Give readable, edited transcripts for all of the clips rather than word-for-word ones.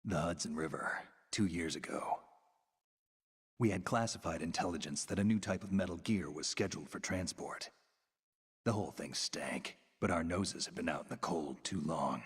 The Hudson River, 2 years ago. We had classified intelligence that a new type of metal gear was scheduled for transport. The whole thing stank, but our noses had been out in the cold too long.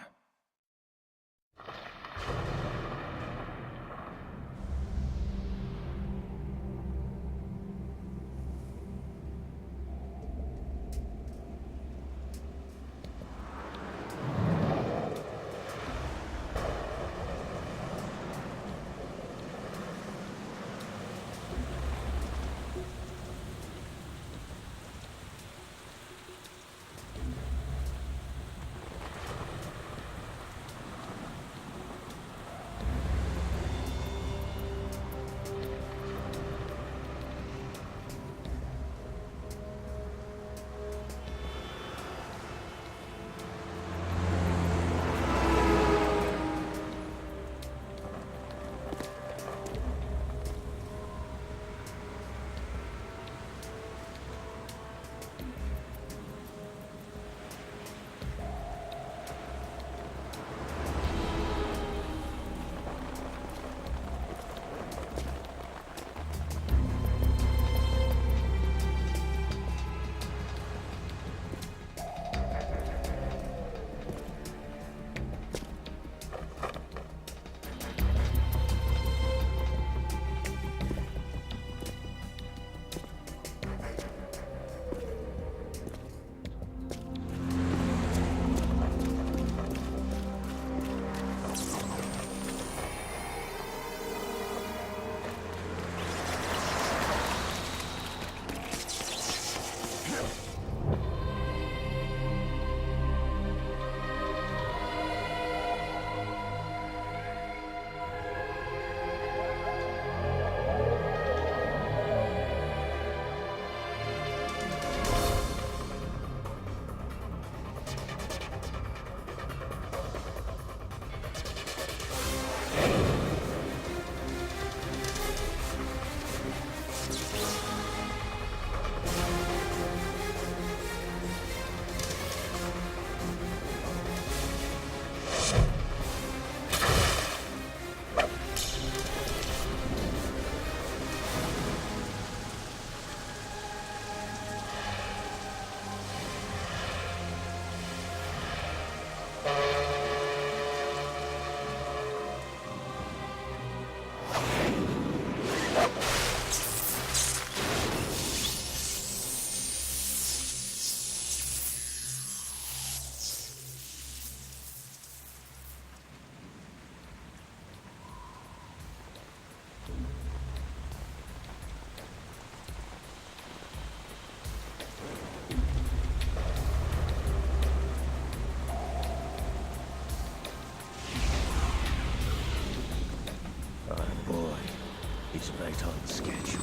Right on schedule.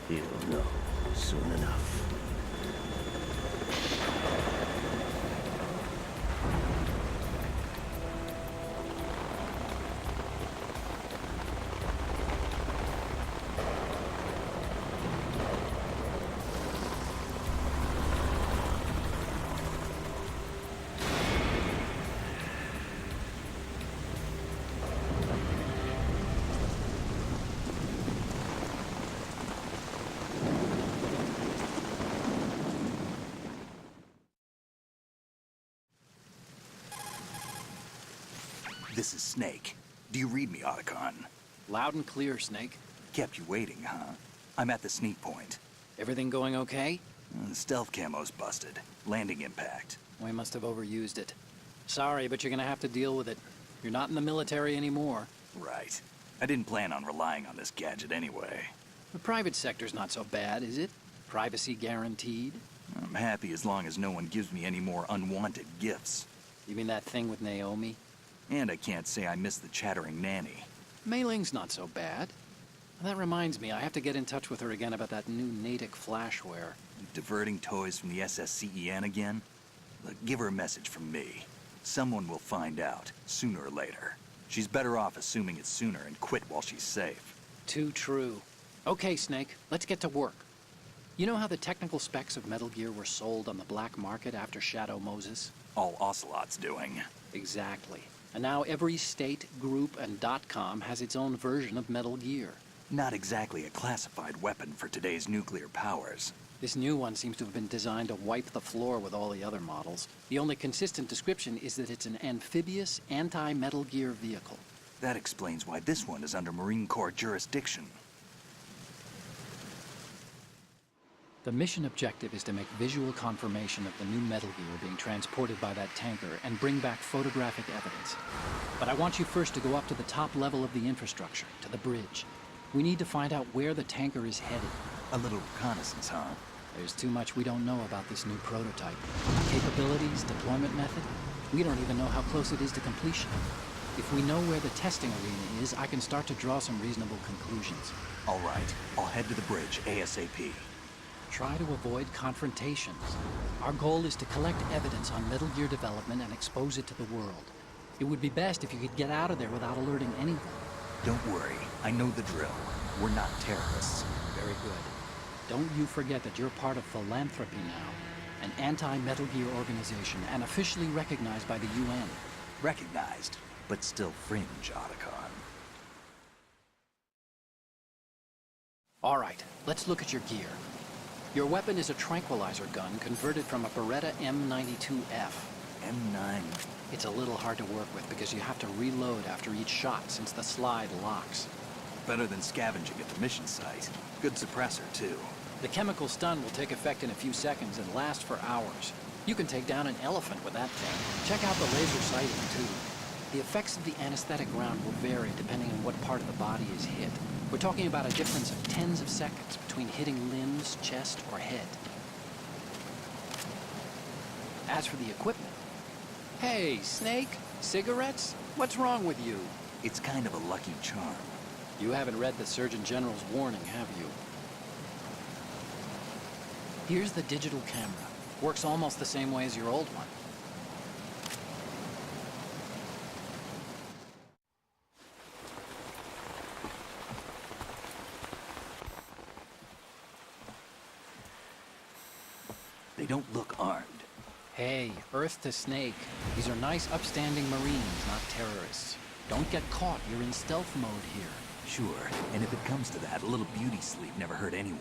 He'll know soon enough. This is Snake. Do you read me, Otacon? Loud and clear, Snake. Kept you waiting, huh? I'm at the sneak point. Everything going okay? The stealth camo's busted. Landing impact. We must have overused it. Sorry, but you're gonna have to deal with it. You're not in the military anymore. Right. I didn't plan on relying on this gadget anyway. The private sector's not so bad, is it? Privacy guaranteed? I'm happy as long as no one gives me any more unwanted gifts. You mean that thing with Naomi? And I can't say I miss the chattering nanny. Mei Ling's not so bad. That reminds me, I have to get in touch with her again about that new Natick flashware. Diverting toys from the SSCEN again? Look, give her a message from me. Someone will find out, sooner or later. She's better off assuming it's sooner and quit while she's safe. Too true. Okay, Snake, let's get to work. You know how the technical specs of Metal Gear were sold on the black market after Shadow Moses? all Ocelot's doing. Exactly. And now every state, group, and .com has its own version of Metal Gear. Not exactly a classified weapon for today's nuclear powers. This new one seems to have been designed to wipe the floor with all the other models. The only consistent description is that it's an amphibious, anti-Metal Gear vehicle. That explains why this one is under Marine Corps jurisdiction. The mission objective is to make visual confirmation of the new Metal Gear being transported by that tanker and bring back photographic evidence. But I want you first to go up to the top level of the infrastructure, to the bridge. We need to find out where the tanker is headed. A little reconnaissance, huh? There's too much we don't know about this new prototype. Capabilities, deployment method. We don't even know how close it is to completion. If we know where the testing arena is, I can start to draw some reasonable conclusions. All right, I'll head to the bridge ASAP. Try to avoid confrontations. Our goal is to collect evidence on Metal Gear development and expose it to the world. It would be best if you could get out of there without alerting anyone. Don't worry, I know the drill. We're not terrorists. Very good. Don't you forget that you're part of Philanthropy now, an anti-Metal Gear organization and officially recognized by the UN. Recognized, but still fringe, Otacon. All right, let's look at your gear. Your weapon is a tranquilizer gun converted from a Beretta M92F. M9. It's a little hard to work with because you have to reload after each shot since the slide locks. Better than scavenging at the mission site. Good suppressor, too. The chemical stun will take effect in a few seconds and last for hours. You can take down an elephant with that thing. Check out the laser sighting, too. The effects of the anesthetic round will vary depending on what part of the body is hit. We're talking about a difference of tens of seconds between hitting limbs, chest, or head. As for the equipment... Hey, Snake? Cigarettes? What's wrong with you? It's kind of a lucky charm. You haven't read the Surgeon General's warning, have you? Here's the digital camera. Works almost the same way as your old one. They don't look armed. Hey, Earth to Snake. These are nice, upstanding Marines, not terrorists. Don't get caught. You're in stealth mode here. Sure, and if it comes to that, a little beauty sleep never hurt anyone.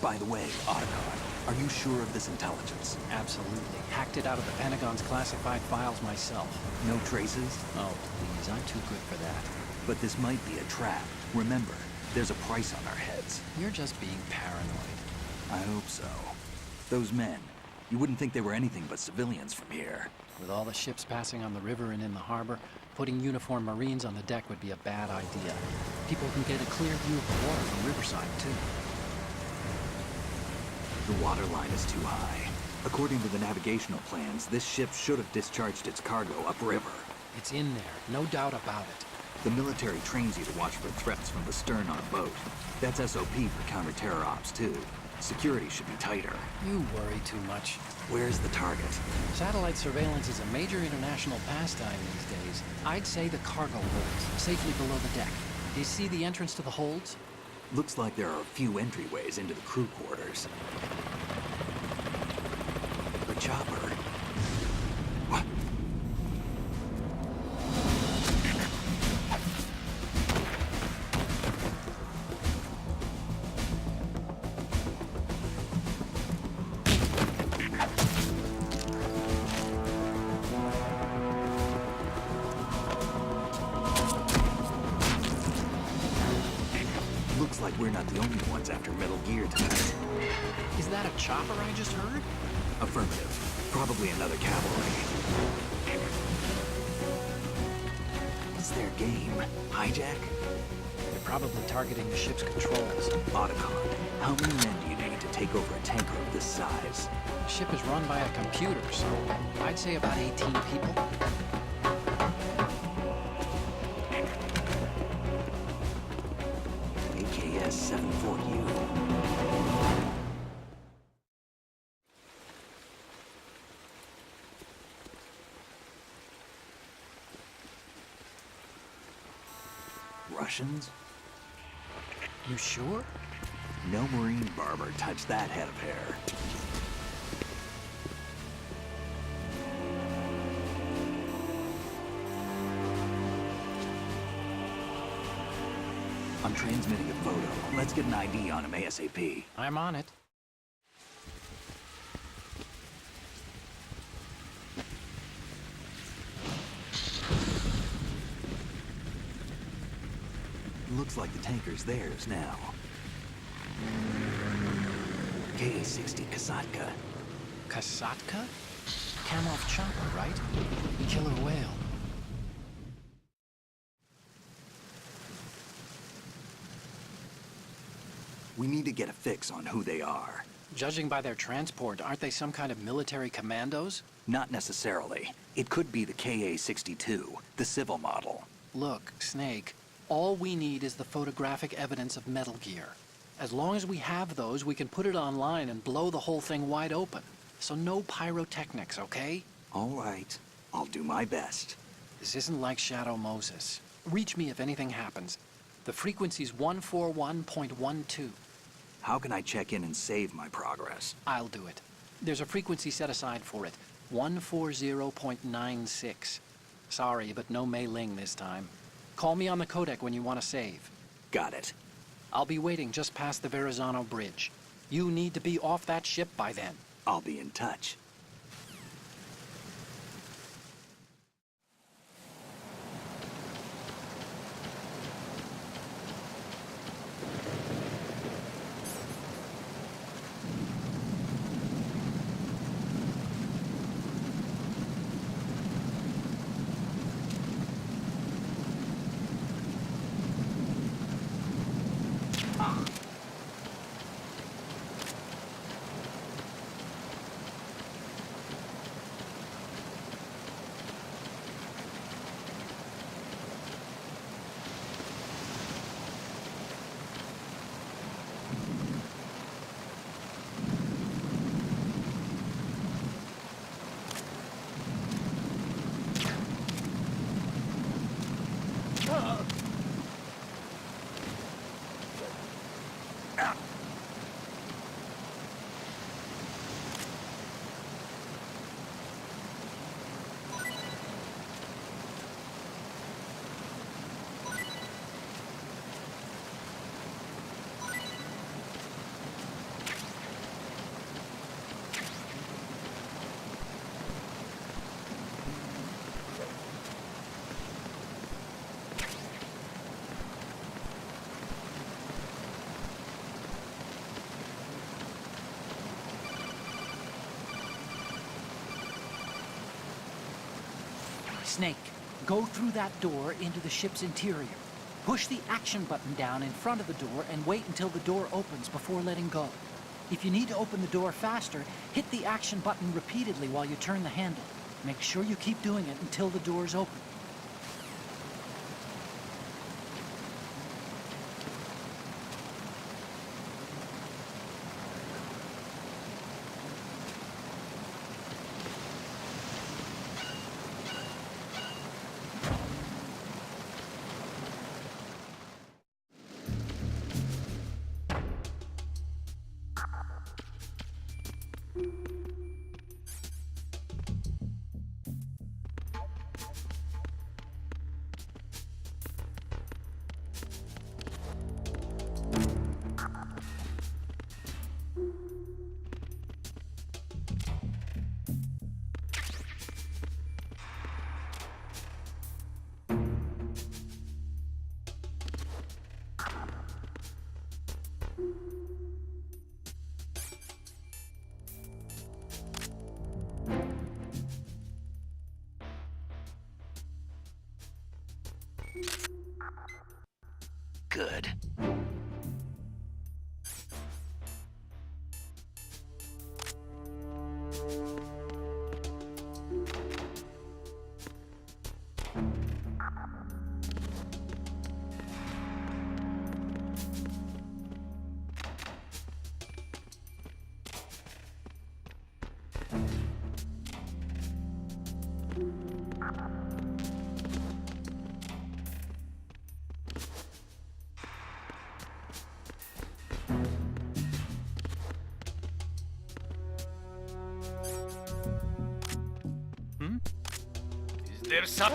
By the way, Otacon, are you sure of this intelligence? Absolutely. Hacked it out of the Pentagon's classified files myself. No traces? Oh, please, I'm too good for that. But this might be a trap. Remember, there's a price on our heads. You're just being paranoid. I hope so. Those men, you wouldn't think they were anything but civilians from here. With all the ships passing on the river and in the harbor, putting uniformed Marines on the deck would be a bad idea. People can get a clear view of the water from Riverside, too. The water line is too high. According to the navigational plans, this ship should have discharged its cargo upriver. It's in there, no doubt about it. The military trains you to watch for threats from the stern on a boat. That's SOP for counter-terror ops, too. Security should be tighter. You worry too much. Where's the target? Satellite surveillance is a major international pastime these days. I'd say the cargo holds, safely below the deck. Do you see the entrance to the holds? Looks like there are a few entryways into the crew quarters. The chopper. What? Looks like we're not the only ones after Metal Gear tonight. Is that a chopper I just heard? Affirmative. Probably another cavalry. What's their game? Hijack? They're probably targeting the ship's controls. Otacon, how many men do you need to take over a tanker of this size? The ship is run by a computer, so I'd say about 18 people. AKS 74U. Russians? You sure? No Marine barber touched that head of hair. I'm transmitting a photo. Let's get an ID on him ASAP. I'm on it. Looks like the tanker's theirs now. Ka-60 Kasatka. Kasatka? Kamov chopper, right? Killer whale. We need to get a fix on who they are. Judging by their transport, aren't they some kind of military commandos? Not necessarily. It could be the Ka-62, the civil model. Look, Snake, all we need is the photographic evidence of Metal Gear. As long as we have those, we can put it online and blow the whole thing wide open. So no pyrotechnics, okay? All right. I'll do my best. This isn't like Shadow Moses. Reach me if anything happens. The frequency's 141.12. How can I check in and save my progress? I'll do it. There's a frequency set aside for it. 140.96. Sorry, but no Mei Ling this time. Call me on the codec when you want to save. Got it. I'll be waiting just past the Verrazano Bridge. You need to be off that ship by then. I'll be in touch. Snake, go through that door into the ship's interior. Push the action button down in front of the door and wait until the door opens before letting go. If you need to open the door faster, hit the action button repeatedly while you turn the handle. Make sure you keep doing it until the door's open. Good. There's some...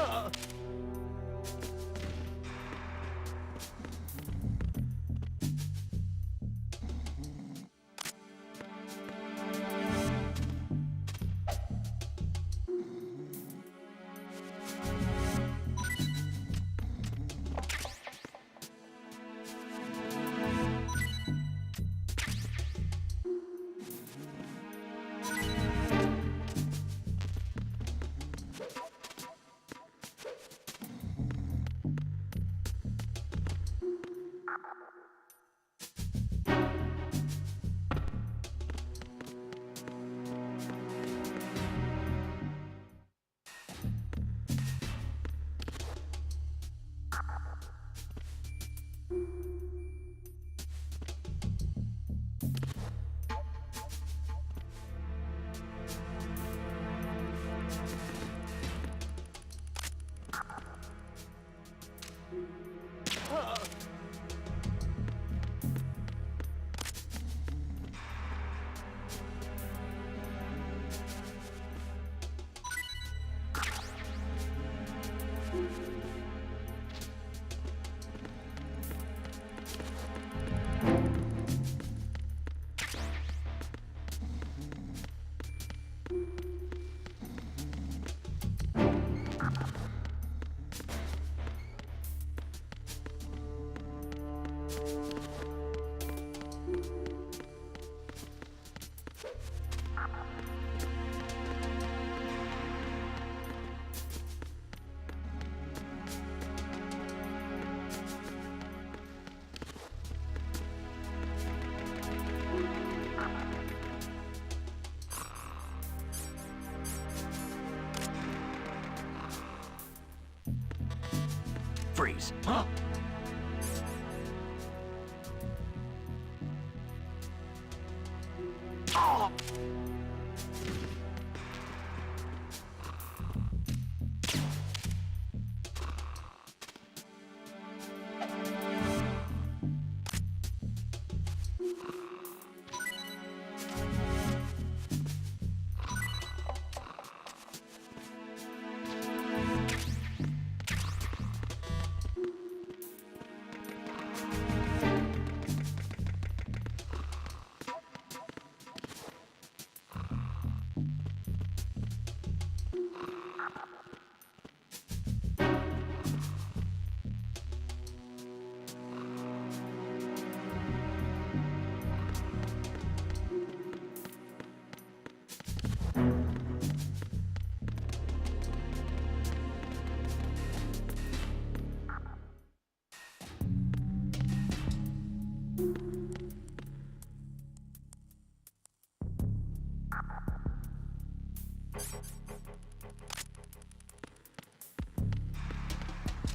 Freeze. Huh? Oh!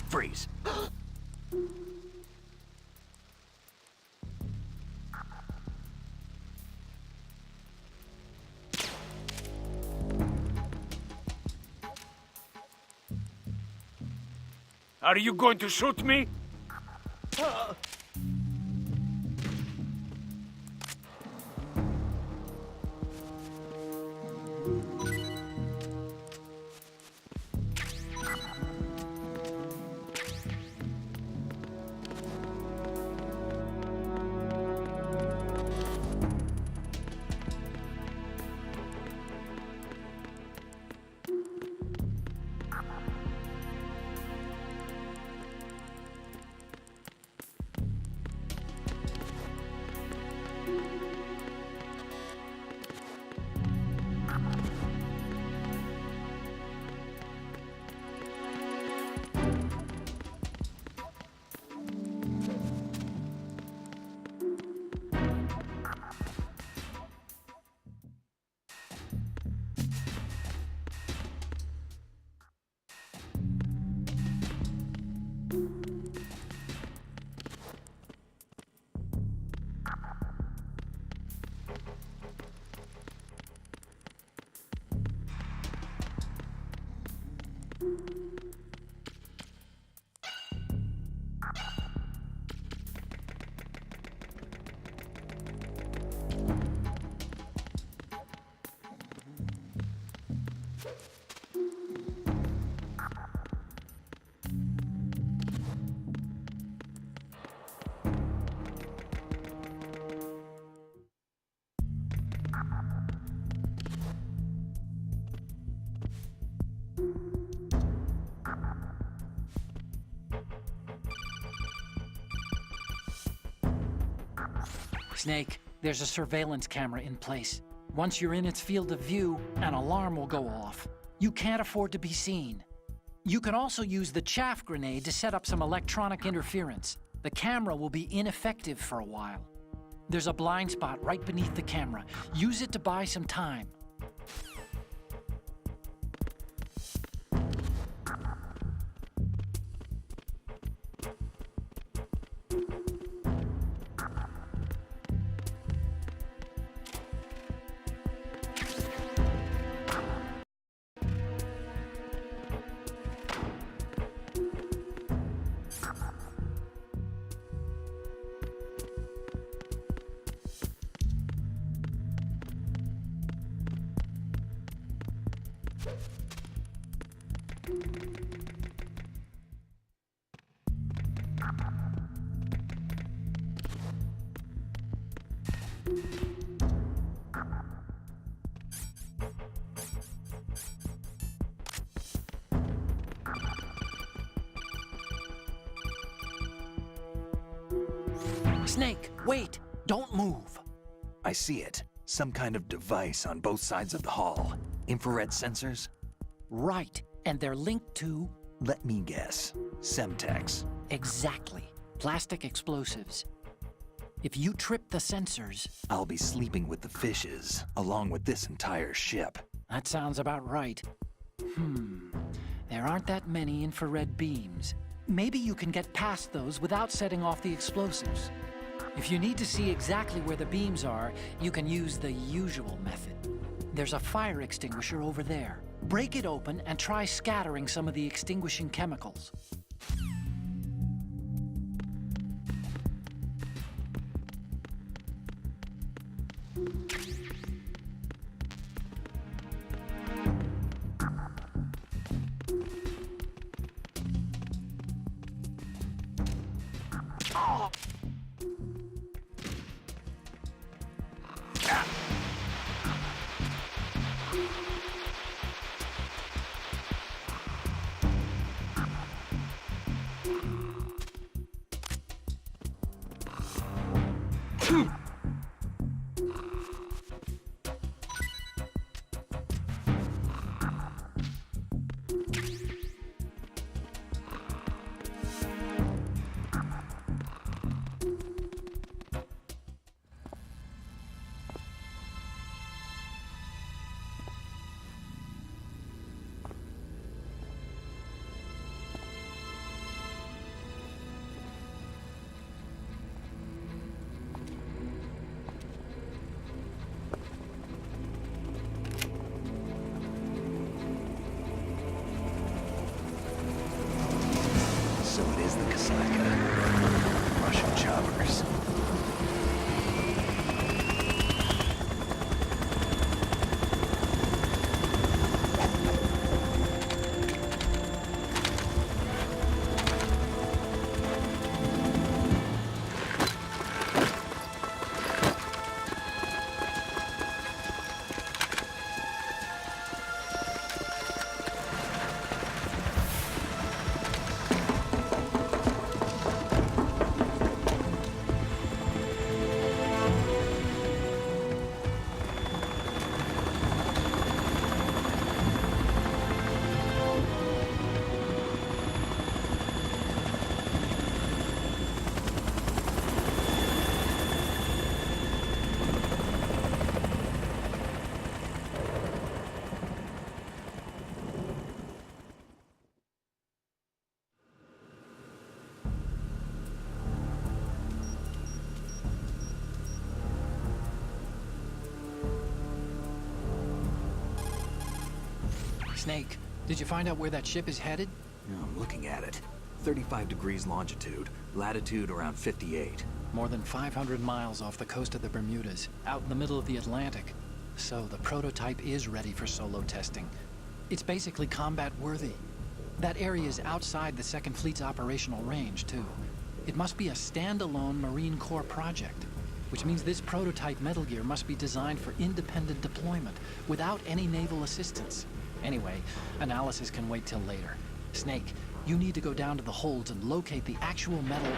Freeze. Are you going to shoot me? Snake, there's a surveillance camera in place. Once you're in its field of view, an alarm will go off. You can't afford to be seen. You can also use the chaff grenade to set up some electronic interference. The camera will be ineffective for a while. There's a blind spot right beneath the camera. Use it to buy some time. Snake, wait! Don't move! I see it. Some kind of device on both sides of the hall. Infrared sensors? Right, and they're linked to... Let me guess. Semtex. Exactly. Plastic explosives. If you trip the sensors... I'll be sleeping with the fishes, along with this entire ship. That sounds about right. There aren't that many infrared beams. Maybe you can get past those without setting off the explosives. If you need to see exactly where the beams are, you can use the usual method. There's a fire extinguisher over there. Break it open and try scattering some of the extinguishing chemicals. So it is the Kasaka. Russian choppers. Snake, did you find out where that ship is headed? I'm looking at it. 35 degrees longitude, latitude around 58. More than 500 miles off the coast of the Bermudas, out in the middle of the Atlantic. So the prototype is ready for solo testing. It's basically combat-worthy. That area is outside the Second Fleet's operational range, too. It must be a standalone Marine Corps project, which means this prototype Metal Gear must be designed for independent deployment, without any naval assistance. Anyway, analysis can wait till later. Snake, you need to go down to the holds and locate the actual metal...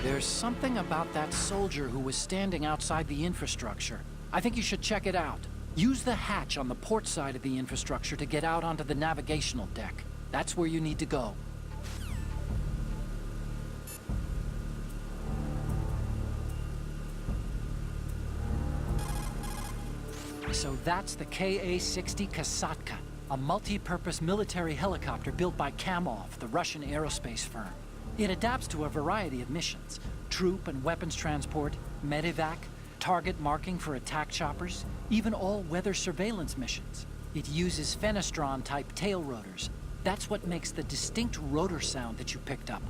There's something about that soldier who was standing outside the infrastructure. I think you should check it out. Use the hatch on the port side of the infrastructure to get out onto the navigational deck. That's where you need to go. So that's the Ka-60 Kasatka, a multi-purpose military helicopter built by Kamov, the Russian aerospace firm. It adapts to a variety of missions. troop and weapons transport, medevac, target marking for attack choppers, even all-weather surveillance missions. It uses fenestron-type tail rotors. That's what makes the distinct rotor sound that you picked up.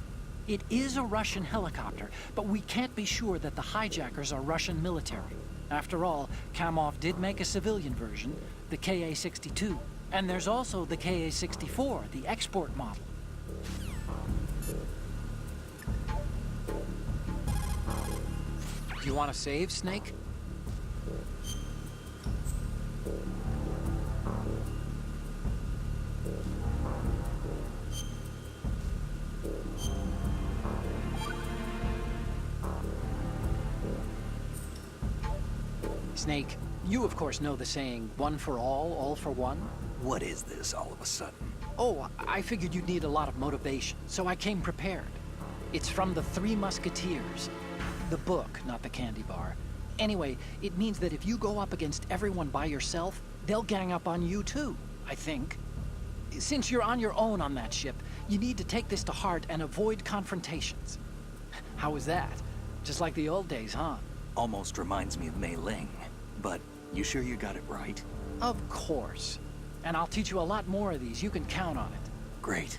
It is a Russian helicopter, but we can't be sure that the hijackers are Russian military. After all, Kamov did make a civilian version, the Ka-62. And there's also the Ka-64, the export model. Do you want to save, Snake? Snake, you of course know the saying, one for all for one? What is this all of a sudden? Oh, I figured you'd need a lot of motivation, so I came prepared. It's from the Three Musketeers. The book, not the candy bar. Anyway, it means that if you go up against everyone by yourself, they'll gang up on you too, I think. Since you're on your own on that ship, you need to take this to heart and avoid confrontations. How was that? Just like the old days, huh? Almost reminds me of Mei Ling. But you sure you got it right? Of course. And I'll teach you a lot more of these. You can count on it. Great.